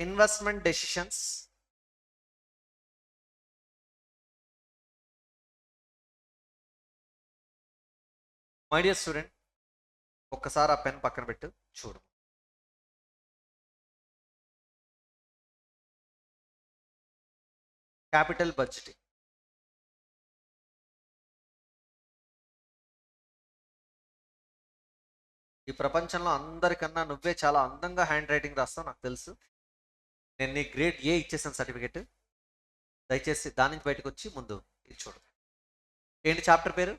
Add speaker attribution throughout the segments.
Speaker 1: Investment decisions my dear student, ఒక్కసారి ఆ pen పక్కన పెట్టు, చూడు. Capital budgeting. ఈ ప్రపంచంలో అందరికన్నా నువ్వే చాలా అందంగా హ్యాండ్ రైటింగ్ రాస్తావు, నాకు తెలుసు. నేను నీ గ్రేడ్ ఏ ఇచ్చేసాను సర్టిఫికెట్. దయచేసి దాని నుంచి బయటకు వచ్చి ముందు ఇది చూడు. ఏంటి చాప్టర్ పేరు?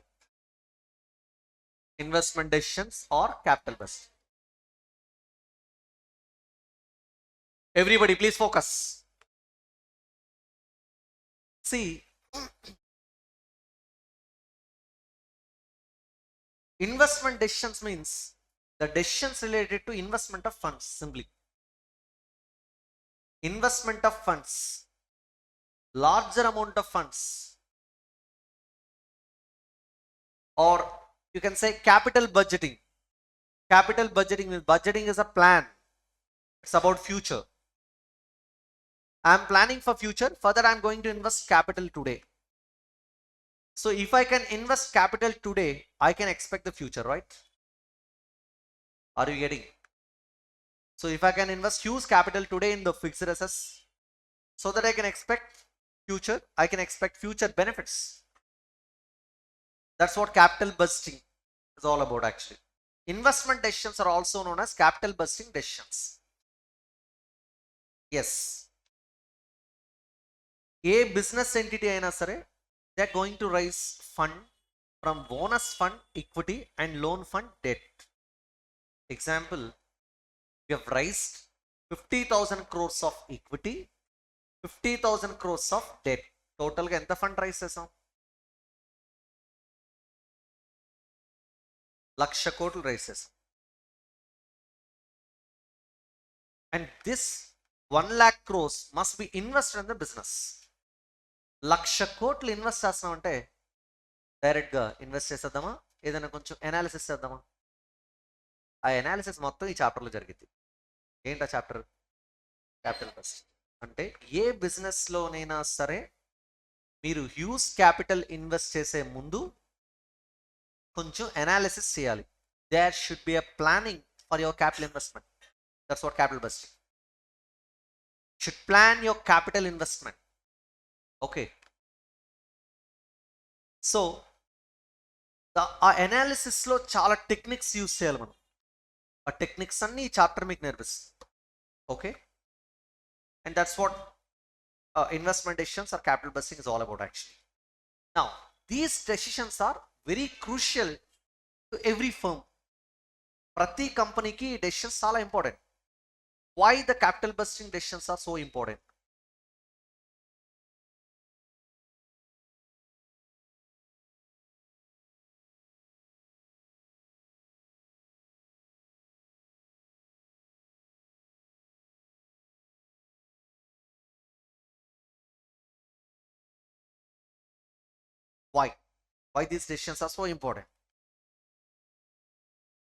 Speaker 1: Investment decisions or capital budget. Everybody please focus. See, investment decisions means the decisions related to investment of funds. Simply, investment of funds, larger amount of funds, or you can say capital budgeting. Capital budgeting means budgeting is a plan. It's about future. I am planning for future. Further, I am going to invest capital today. So if I can invest capital today, I can expect the future, right? Are you getting? So if I can invest huge capital today in the fixed assets, so that I can expect future, I can expect future benefits. That's what capital budgeting is all about actually. Investment decisions are also known as capital budgeting decisions. Yes. ఏ business entity అయినా సరే, they are going to raise fund from bonus fund, equity and loan fund, debt. Example, we have raised 50,000 crores of equity, 50,000 crores of debt. టోటల్గా ఎంత fund rise చేసాం? 1,00,000 కోట్లు rise చేసాం. And this 1,00,000 crores must be invested in the business. 1,00,000 కోట్లు invest చేస్తున్నామంటే డైరెక్ట్గా invest చేసేద్దామా, ఏదైనా కొంచెం ఎనాలిసిస్ చేద్దామా? ఆ ఎనాలిసిస్ మొత్తం ఈ చాప్టర్లో జరిగింది. ఏంటి ఆ చాప్టర్? Capital budget. అంటే ఏ బిజినెస్లోనైనా సరే మీరు హ్యూజ్ క్యాపిటల్ ఇన్వెస్ట్ చేసే ముందు కొంచెం ఎనాలిసిస్ చేయాలి. There should be a planning for your capital investment. That's what capital budgeting. Should plan your capital investment. Okay, so ఆ ఎనాలిసిస్లో చాలా టెక్నిక్స్ యూజ్ చేయాలి మనం. ఆ టెక్నిక్స్ అన్ని ఈ చాప్టర్ మీకు నేర్పిస్తుంది. Okay, and that's what investment decisions or capital budgeting is all about actually. Now, these decisions are very crucial to every firm. ప్రతి కంపెనీకి ఈ డెసిషన్స్ చాలా important. Why the capital budgeting decisions are so important? Why these decisions are so important?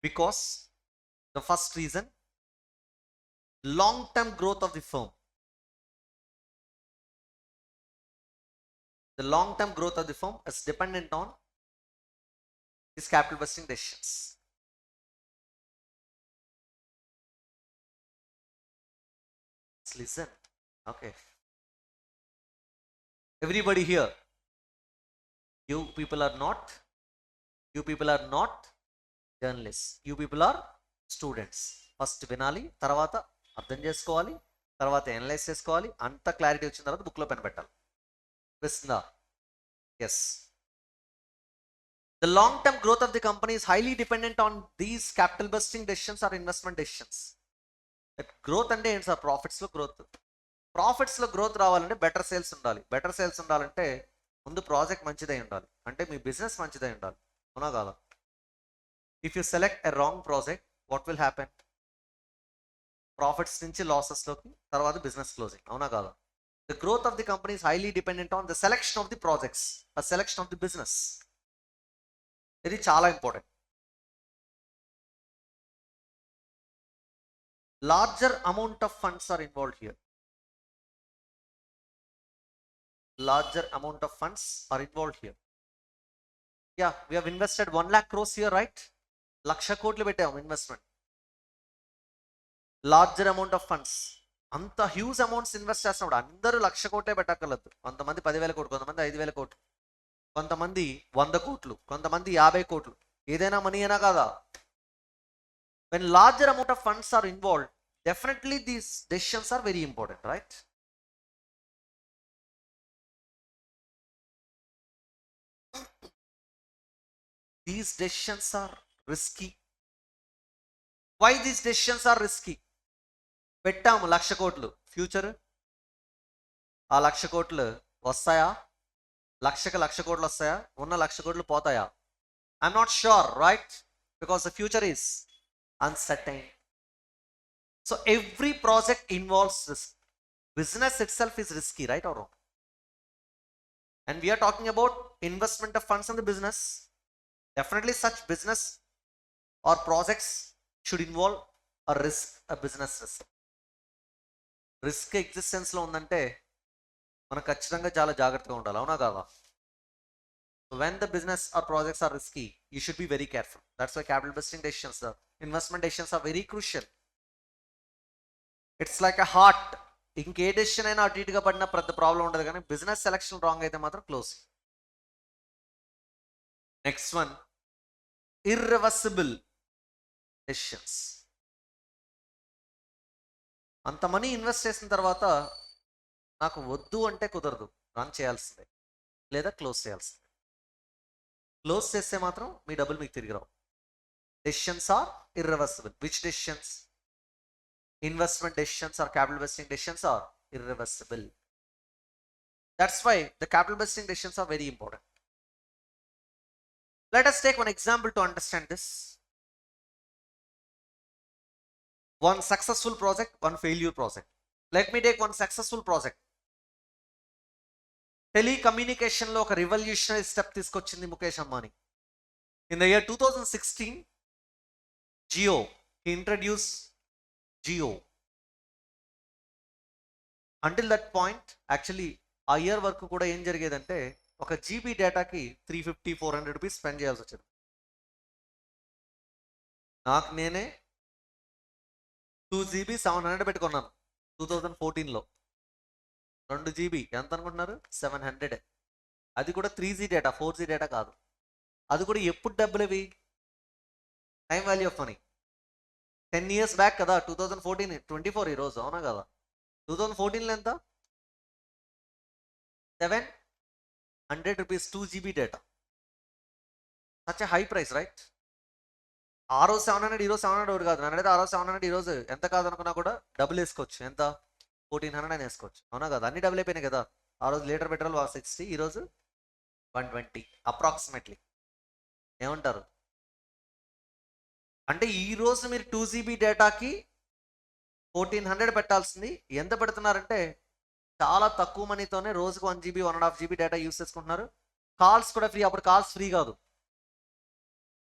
Speaker 1: Because the first reason, long-term growth of the firm. The long-term growth of the firm is dependent on these capital budgeting decisions. Let's listen. Okay, everybody here, you people are not journalist, you people are students. First వినాలి, తర్వాత అర్థం చేసుకోవాలి, తర్వాత analyse చేసుకోవాలి. అంత clarity వచ్చిన తర్వాత బుక్లో పెన్ పెట్టాలి. విస్తుందా? Yes. The long term growth of the company is highly dependent on these capital budgeting decisions or investment decisions. Growth అంటే ఏంటి సార్? ప్రాఫిట్స్లో గ్రోత్. ప్రాఫిట్స్లో గ్రోత్ రావాలంటే బెటర్ సేల్స్ ఉండాలి. బెటర్ సేల్స్ ఉండాలంటే ముందు ప్రాజెక్ట్ మంచిదై ఉండాలి, అంటే మీ బిజినెస్ మంచిదై ఉండాలి. అవునా కాదా? If you select a wrong project, what will happen? Profits నుంచి లాసెస్లోకి, తర్వాత బిజినెస్ క్లోజింగ్. అవునా కాదా? The growth of the company is highly dependent on the selection of the projects, a selection of the business. ఇది చాలా important. Larger amount of funds are involved here. Larger amount of funds are involved here. Yeah, we have invested 1 lakh crores here, right? Laksha kotlu పెట్టాము investment. Larger amount of funds. అంత huge amounts invest చేస్తున్నప్పుడు అందరూ 1,00,000 కోట్లే పెట్టక్కర్లేదు. కొంతమంది 10,000 కోట్లు, కొంతమంది 5,000 కోట్లు, కొంతమంది 100 కోట్లు, కొంతమంది 50 కోట్లు. ఏదైనా మనీ అయినా కాదా? When larger amount of funds are involved, definitely these decisions are very important, right? These decisions are risky. Why these decisions are risky? పెట్టాము 1,00,000 కోట్లు, ఫ్యూచర్ ఆ 1,00,000 కోట్లు వస్తాయా? 1,00,000 కోట్లు వస్తాయా? ఉన్న 1,00,000 కోట్లు పోతాయా? I'm not sure, right? Because the future is uncertain. So every project involves risk. Business itself is risky, right or wrong? And we are talking about investment of funds in the business. Definitely such business or projects should involve a risk, a business risk. Risk existence లో ఉందంటే మనం ఖచ్చితంగా చాలా జాగ్రత్తగా ఉండాలి, అవునా కాదా? When the business or projects are risky, you should be very careful. That's why capital investing decisions, investment decisions are very crucial. It's like a heart. ఇంకే డెసిషన్ అయినా అటు ఇటుగా పడినా పెద్ద ప్రాబ్లం ఉండదు, కానీ బిజినెస్ సెలక్షన్ రాంగ్ అయితే మాత్రం close. Next one, irreversible decisions. అంత మనీ ఇన్వెస్ట్ చేసిన తర్వాత నాకు వద్దు అంటే కుదరదు, రన్ చేయాల్సిందే లేదా క్లోజ్ చేయాల్సిందే. క్లోజ్ చేస్తే మాత్రం మీ డబ్బులు మీకు తిరిగి రావు. Decisions are irreversible. Which decisions? Investment decisions or capital investing decisions are irreversible. That's why the capital investing decisions are very important. Let us take one example to understand this. One successful project, one failure project. Let me take one successful project. Telecommunication lo oka revolutionary step తీసుకొచ్చింది Mukesh Ambani. In the year 2016, Jio, he introduced Jio. Until that point, actually ఆ year వరకు కూడా ఏం జరిగేదంటే ఒక GB డేటాకి 350-400 rupees spend చేయాల్సి వచ్చేది. నాకు నేనే 2 GB 700 పెట్టుకున్నాను 2014లో. 2 GB ఎంత అనుకుంటున్నారు? 700. అది కూడా 3G డేటా, 4G డేటా కాదు. అది కూడా ఎప్పుడు డబ్బులు ఇవి? Time value of money. 10 years back కదా, 2014, 24 ఈరోజు, అవునా కదా? 2014లో ఎంత? 700 rupees 2 GB data. Such a high price, right? ఆ రోజు 700, ఈరోజు 700 ఒకటి కాదు. నన్ను అడిగితే ఆ రోజు 700 ఈరోజు ఎంత కాదు అనుకున్నా కూడా డబ్బులు వేసుకోవచ్చు. ఎంత? 1400 అని వేసుకోవచ్చు, అవునా కదా? అన్ని డబ్బులు అయిపోయినాయి కదా. ఆ రోజు లీటర్ పెట్రోల్ 60, ఈరోజు 120 అప్రాక్సిమేట్లీ. ఏమంటారు? అంటే ఈరోజు మీరు 2 GB డేటాకి 1400 పెట్టాల్సింది ఎంత పెడుతున్నారంటే చాలా తక్కువ మనీతోనే రోజుకు 1 GB 1.5 GB డేటా యూస్ చేసుకుంటున్నారు. కాల్స్ కూడా ఫ్రీ. అప్పుడు కాల్స్ ఫ్రీ కాదు,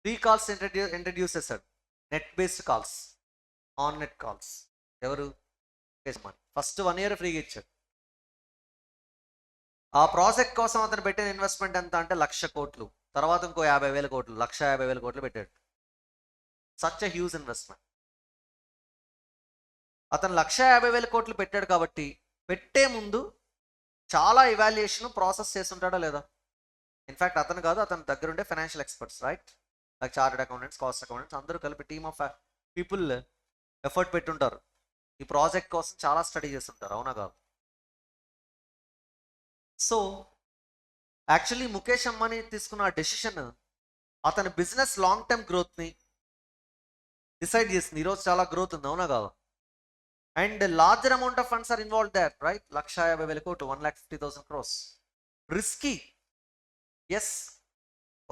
Speaker 1: ఫ్రీ కాల్స్ ఇంట్రడ్యూస్ చేశాడు. Net based calls, on net calls. ఎవరు? ఫస్ట్ 1 year ఫ్రీగా ఇచ్చాడు. ఆ ప్రాజెక్ట్ కోసం అతను పెట్టిన ఇన్వెస్ట్మెంట్ ఎంత అంటే 1,00,000 కోట్లు. తర్వాత ఇంకో 50,000 కోట్లు, 1,50,000 కోట్లు పెట్టాడు. Such a huge investment. అతను 1,50,000 కోట్లు పెట్టాడు కాబట్టి పెట్టే ముందు చాలా ఇవాల్యుయేషన్ ప్రాసెస్ చేస్తుంటాడా లేదా? ఇన్ఫాక్ట్ అతను కాదు, అతని దగ్గర ఉండే financial experts, right? Like chartered accountants, cost accountants, అందరూ కలిపి టీమ్ ఆఫ్ పీపుల్ ఎఫర్ట్ పెట్టుంటారు. ఈ ప్రాజెక్ట్ కోసం చాలా స్టడీ చేస్తుంటారు, అవునా కాదు? సో యాక్చువల్లీ ముఖేష్ అంబానీ తీసుకున్న డెసిషన్ అతని బిజినెస్ లాంగ్ టర్మ్ గ్రోత్ని డిసైడ్ చేసింది. ఈరోజు చాలా గ్రోత్ ఉంది, అవునా కాదు? And larger amount of funds are involve there, right? 1,50,000 కోట్లు, 1,50,000 crores. Risky, yes.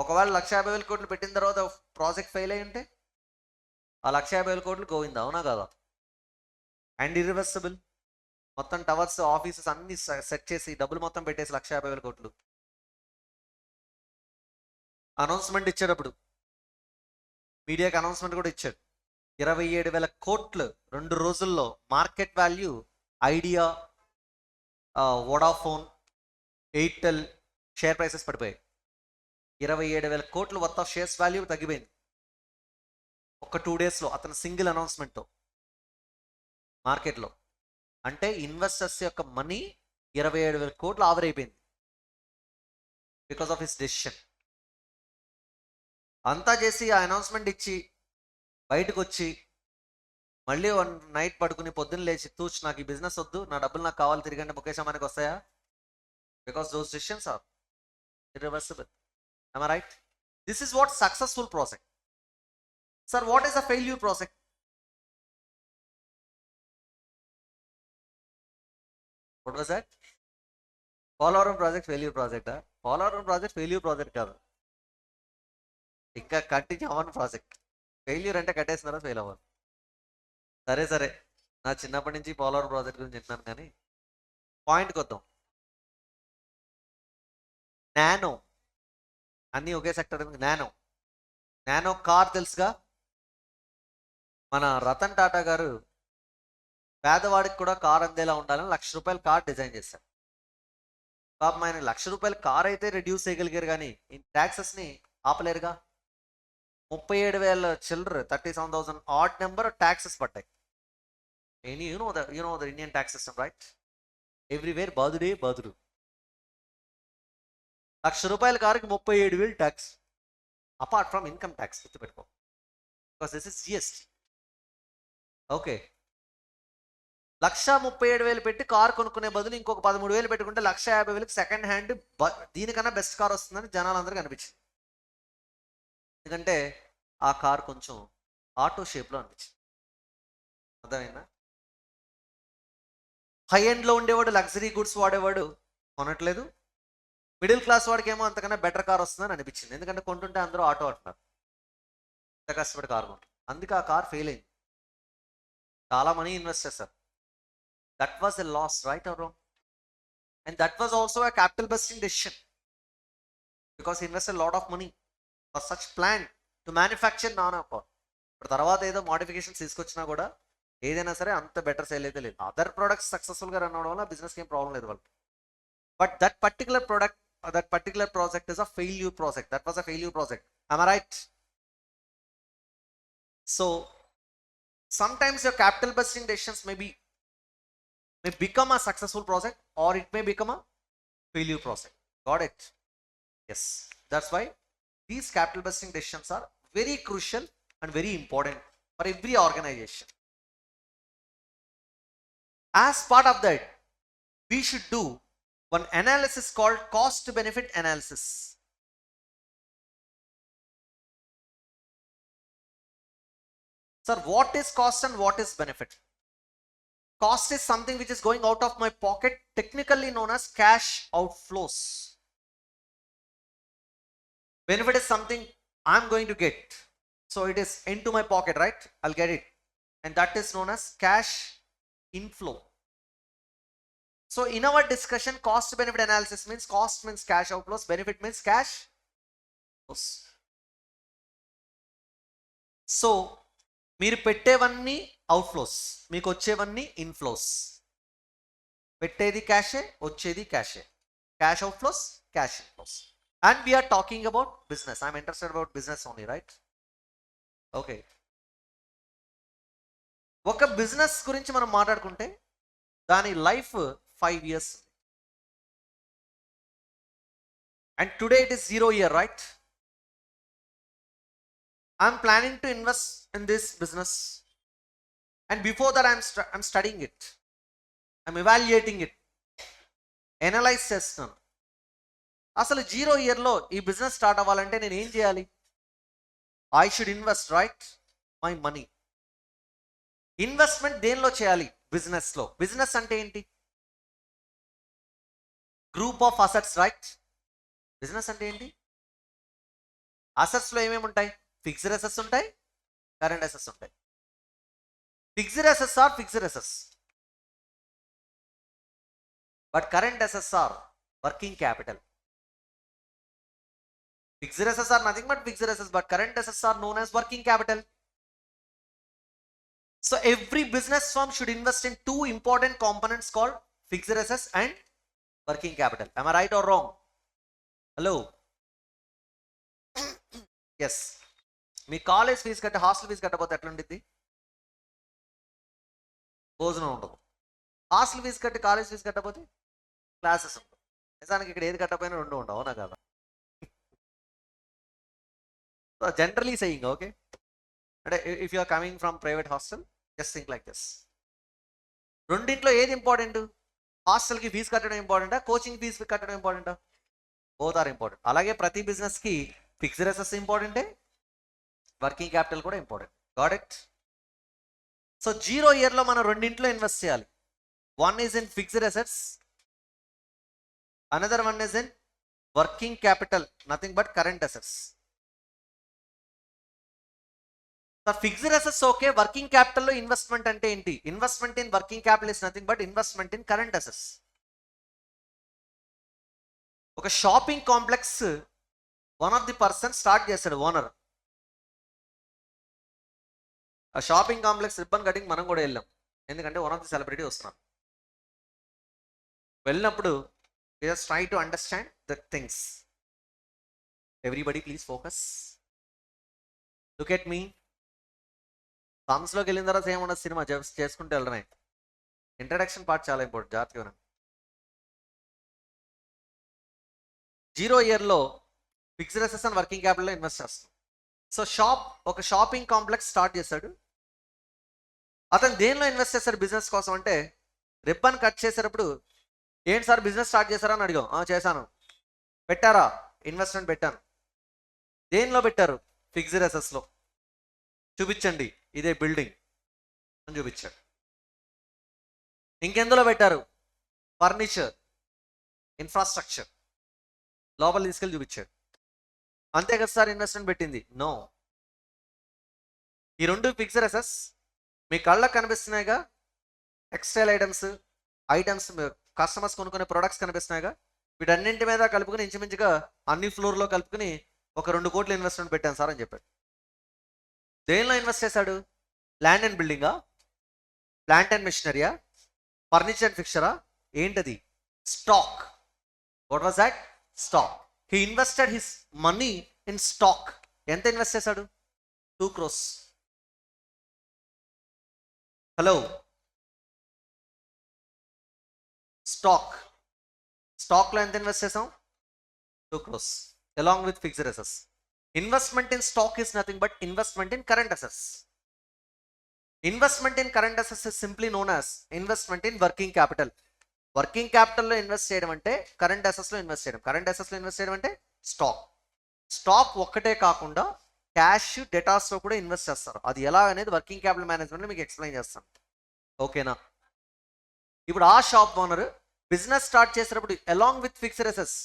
Speaker 1: ఒకవేళ 1,50,000 కోట్లు పెట్టిన తర్వాత ప్రాజెక్ట్ ఫెయిల్ అయ్యి ఉంటే ఆ 1,50,000 కోట్లు గోవిందా, అవునా కాదా? And irreversible. మొత్తం టవర్స్, ఆఫీసెస్ అన్ని సెట్ చేసి డబ్బులు మొత్తం పెట్టేసి 1,50,000 కోట్లు. అనౌన్స్మెంట్ ఇచ్చేటప్పుడు మీడియాకి అనౌన్స్మెంట్ కూడా ఇచ్చాడు. 27,000 కోట్లు 2 రోజుల్లో market value idea, Vodafone, Airtel share prices పడిపోయాయి. 27,000 కోట్లు వర్త్ ఆఫ్ షేర్స్ వాల్యూ తగ్గిపోయింది ఒక 2 డేస్లో అతను సింగిల్ అనౌన్స్మెంట్తో మార్కెట్లో. అంటే ఇన్వెస్టర్స్ యొక్క మనీ 27,000 కోట్లు ఆవిరైపోయింది బికాస్ ఆఫ్ హిస్ డెసిషన్. అంతా చేసి ఆ అనౌన్స్మెంట్ ఇచ్చి బయటకు వచ్చి మళ్ళీ 1 నైట్ పడుకుని పొద్దున్న లేచి తూచ్ నాకు ఈ బిజినెస్ వద్దు, నా డబ్బులు నాకు కావాలి తిరిగి అంటే ముఖేష్ అంబానీకి వస్తాయా? Because those decisions are irreversible. Am I right? This is what successful project. Sir, what is a failure project? What was that? Polavaram project failure ప్రాజెక్టా? పోలవరం ప్రాజెక్ట్ ఫెయిల్యూర్ ప్రాజెక్ట్ కాదు, ఇంకా కట్టించి అవ్వని ప్రాజెక్ట్. ఫెయిల్యూర్ అంటే కట్టేసిన తర్వాత ఫెయిల్ అవ్వాలి. సరే సరే, నా చిన్నప్పటి నుంచి పోలవరం ప్రాజెక్ట్ గురించి వింటున్నాను, కానీ పాయింట్కి వద్దాం. నానో అన్నీ ఒకే సెక్టర్. నానో కార్ తెలుసుగా, మన రతన్ టాటా గారు పేదవాడికి కూడా కార్ అందేలా ఉండాలని ₹1,00,000 కార్ డిజైన్ చేశారు. పాపం ఆయన ₹1,00,000 కార్ అయితే రెడ్యూస్ చేయగలిగారు, కానీ ఈ ట్యాక్సెస్ని ఆపలేరుగా. 37,000 చిల్లర 37,000 ఆడ్ నెంబర్ ట్యాక్సెస్ పడ్డాయి. You know the Indian tax system, right? Everywhere బాదుడే బాదుడు. ₹1,00,000 కారుకి 37,000 tax, apart from income tax. గుర్తుపెట్టుకో, because this is GST. Okay, 1,37,000 పెట్టి కారు కొనుక్కునే బదులు ఇంకొక 13,000 పెట్టుకుంటే 1,50,000కి సెకండ్ హ్యాండ్ దీనికన్నా బెస్ట్ కార్ వస్తుందని జనాలందరికీ అనిపించింది. ఎందుకంటే ఆ కార్ కొంచెం ఆటో షేప్లో అనిపించింది. అర్థమైందా? హై ఎండ్లో ఉండేవాడు లగ్జరీ గుడ్స్ వాడేవాడు కొనట్లేదు, మిడిల్ క్లాస్ వాడికి ఏమో అంతకన్నా బెటర్ కార్ వస్తుందని అనిపించింది. ఎందుకంటే కొంటుంటే అందరూ ఆటో అంటున్నారు, ఇంత కష్టపడి కార్ కొంటారు. అందుకే ఆ కార్ ఫెయిల్ అయింది, చాలా మనీ ఇన్వెస్ట్ చేస్తారు. That was a loss, right or wrong? And that was also a capital busting decision, because he invested a lot of money for such plant to manufacture non-alcohol. ఇప్పుడు తర్వాత ఏదో modifications తీసుకొచ్చినా కూడా ఏదైనా సరే అంత better sale అయితే లేదు. అదర్ ప్రొడక్ట్స్ సక్సెస్ఫుల్గా రన్ అవడం వల్ల బిజినెస్కి ఏం ప్రాబ్లం లేదు వాళ్ళకి. But that particular product, that particular project is a failure project. That was a failure project. Am I right? So sometimes your capital busting decisions may become a successful project, or it may become a failure project. Got it? Yes. That's why these capital busting decisions are very crucial and very important for every organization. As part of that, we should do one analysis called cost benefit analysis. Sir, what is cost and what is benefit? Cost is something which is going out of my pocket, technically known as cash outflows. Benefit is something I'm going to get, so it is into my pocket, right? I'll get it, and that is known as cash inflow. So in our discussion, cost benefit analysis means cost means cash outflows, benefit means cash flows. So మీరు పెట్టేవన్నీ outflows, మీకు వచ్చేవన్నీ inflows. పెట్టేది క్యాషే, వచ్చేది క్యాషే. Cash outflows, cash inflows. And we're talking about business. I'm interested about business only, right? Okay, ఒక business గురించి మనం మాట్లాడుకుంటే దాని life 5 years, and today it is 0 year, right? I'm planning to invest in this business, and before that I'm studying it, I'm evaluating it, analyse చేస్తున్నాను. అసలు 0 yearలో ఈ business start అవ్వాలంటే నేను ఏం చేయాలి? I should invest, right, my money. Investment దేనిలో చేయాలి? బిజినెస్లో. బిజినెస్ అంటే ఏంటి? Group of assets, right? Business అంటే ఏంటి? అసెట్స్లో ఏమేమి ఉంటాయి? ఫిక్స్డ్ అసెట్స్ ఉంటాయి, కరెంట్ అసెట్స్ ఉంటాయి. Fixed assets are fixed assets, but current assets are working capital. Fixed assets are nothing but fixed assets, but current assets are known as working capital. So every business firm should invest in two important components called fixed assets and working capital. Am I right or wrong? Hello? Yes. మీ college fee కట్టి hostel fee కట్టకపోతే ఎట్లా ఉండిద్ది? భోజనం ఉండదు. Hostel fee కట్టి college fee కట్టకపోతే classes ఉండవు. నిజానికి ఇక్కడ ఏది కట్టకపోయినా రెండు ఉండవు, అవునా కదా? సో జనరలీ సెయింగ్, ఓకే, అంటే if you are coming from private hostel just think like this. రెండింట్లో ఏది ఇంపార్టెంట్? హాస్టల్కి ఫీజు కట్టడం ఇంపార్టెంటా, కోచింగ్ ఫీజు కట్టడం ఇంపార్టెంటా? Both are important. అలాగే ప్రతి బిజినెస్కి ఫిక్స్డ్ అసెట్స్ ఇంపార్టెంటే, వర్కింగ్ క్యాపిటల్ కూడా ఇంపార్టెంట్. Got it? సో 0 ఇయర్లో మనం రెండింట్లో ఇన్వెస్ట్ చేయాలి. One is in fixed assets, another one is in working capital, nothing but current assets. Fixed assets okay, working క్యాపిటల్లో ఇన్వెస్ట్మెంట్ అంటే ఏంటి? Investment in working capital is nothing but investment in current assets. ఒక shopping complex one of the person start చేశాడు, owner. ఆ shopping complex ribbon cutting మనం కూడా వెళ్ళాం, ఎందుకంటే వన్ ఆఫ్ ది సెలబ్రిటీ వస్తున్నాం. వెళ్ళినప్పుడు just try to understand the things. Everybody please focus, look at me. సాంగ్స్లోకి వెళ్ళిన తర్వాత ఏమన్నా సినిమా చేసుకుంటూ వెళ్ళడమే. ఇంట్రడక్షన్ పార్ట్ చాలా ఇంపార్టెంట్, జాగ్రత్తగా. 0 ఇయర్లో ఫిక్స్డ్ అసెట్స్ అండ్ వర్కింగ్ క్యాపిటల్లో ఇన్వెస్ట్ చేస్తాం. సో ఒక షాపింగ్ కాంప్లెక్స్ స్టార్ట్ చేశాడు. అతను దేనిలో ఇన్వెస్ట్ చేశాడు బిజినెస్ కోసం అంటే, రిబ్బన్ కట్ చేసేటప్పుడు ఏంటి సార్ బిజినెస్ స్టార్ట్ చేశారా అని అడిగాం. చేశాను. పెట్టారా? ఇన్వెస్ట్మెంట్ పెట్టాను. దేనిలో పెట్టారు? ఫిక్స్డ్ అసెట్స్లో. చూపించండి, ఇదే బిల్డింగ్ అని చూపించాడు. ఇంకెందులో పెట్టారు? Furniture, infrastructure. లోపల తీసుకెళ్ళి చూపించాడు. అంతే కదా సార్ ఇన్వెస్ట్మెంట్ పెట్టింది? నో. ఈ రెండు ఫిక్స్డ్ అసెట్స్ మీ కళ్ళకు కనిపిస్తున్నాయిగా. టెక్స్టైల్ ఐటమ్స్ కస్టమర్స్ కొనుక్కునే ప్రొడక్ట్స్ కనిపిస్తున్నాయిగా. వీటన్నింటి మీద కలుపుకుని ఇంచుమించుగా అన్ని ఫ్లోర్లో కలుపుకుని ఒక 2 కోట్ల ఇన్వెస్ట్మెంట్ పెట్టాను సార్ అని చెప్పాడు. దేనిలో ఇన్వెస్ట్ చేశాడు? ల్యాండ్ అండ్ బిల్డింగా, ప్లాంట్ అండ్ మిషనరీయా, ఫర్నిచర్ అండ్ ఫిక్చరా, ఏంటది? Stock. What was that? Stock. He invested his money in stock. ఎంత ఇన్వెస్ట్ చేశాడు? 2 crores. హలో, స్టాక్లో ఎంత ఇన్వెస్ట్ చేసాం? 2 crores along with fixed assets. Investment in stock is nothing but investment in current assets. Investment in current assets is simply known as investment in working capital. Working క్యాపిటల్లో invest చేయడం అంటే current అసెట్స్లో invest చేయడం. Current అసెట్స్లో invest చేయడం అంటే stock ఒక్కటే కాకుండా క్యాష్, డేటాస్లో కూడా ఇన్వెస్ట్ చేస్తారు. అది ఎలా అనేది వర్కింగ్ క్యాపిటల్ మేనేజ్మెంట్లో మీకు ఎక్స్ప్లెయిన్ చేస్తాను, ఓకేనా? ఇప్పుడు ఆ షాప్ ఓనర్ బిజినెస్ స్టార్ట్ చేసేటప్పుడు అలాంగ్ విత్ ఫిక్స్డ్ అసెట్స్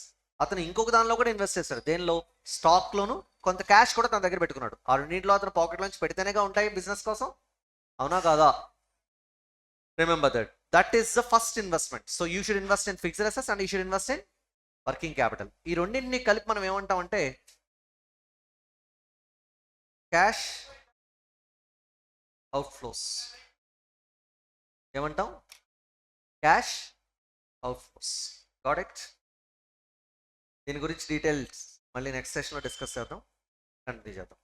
Speaker 1: అతను ఇంకొక దానిలో కూడా ఇన్వెస్ట్ చేస్తాడు. దేనిలో? స్టాక్లోను. కొంత క్యాష్ కూడా తన దగ్గర పెట్టుకున్నాడు. ఆ రెండింటిలో అతను పాకెట్ నుంచి పెడితేనేగా ఉంటాయి బిజినెస్ కోసం, అవునా కాదా? Remember that is the first investment. So you should invest in fixed assets and you should invest in working capital. ఈ రెండింటిని కలిపి మనం ఏమంటామంటే క్యాష్ అవుట్ఫ్లోస్. ఏమంటాం? Cash outflows. Got it? దీని గురించి డీటెయిల్స్ మళ్ళీ నెక్స్ట్ సెషన్లో డిస్కస్ చేద్దాం, కంటిన్యూ చేద్దాం.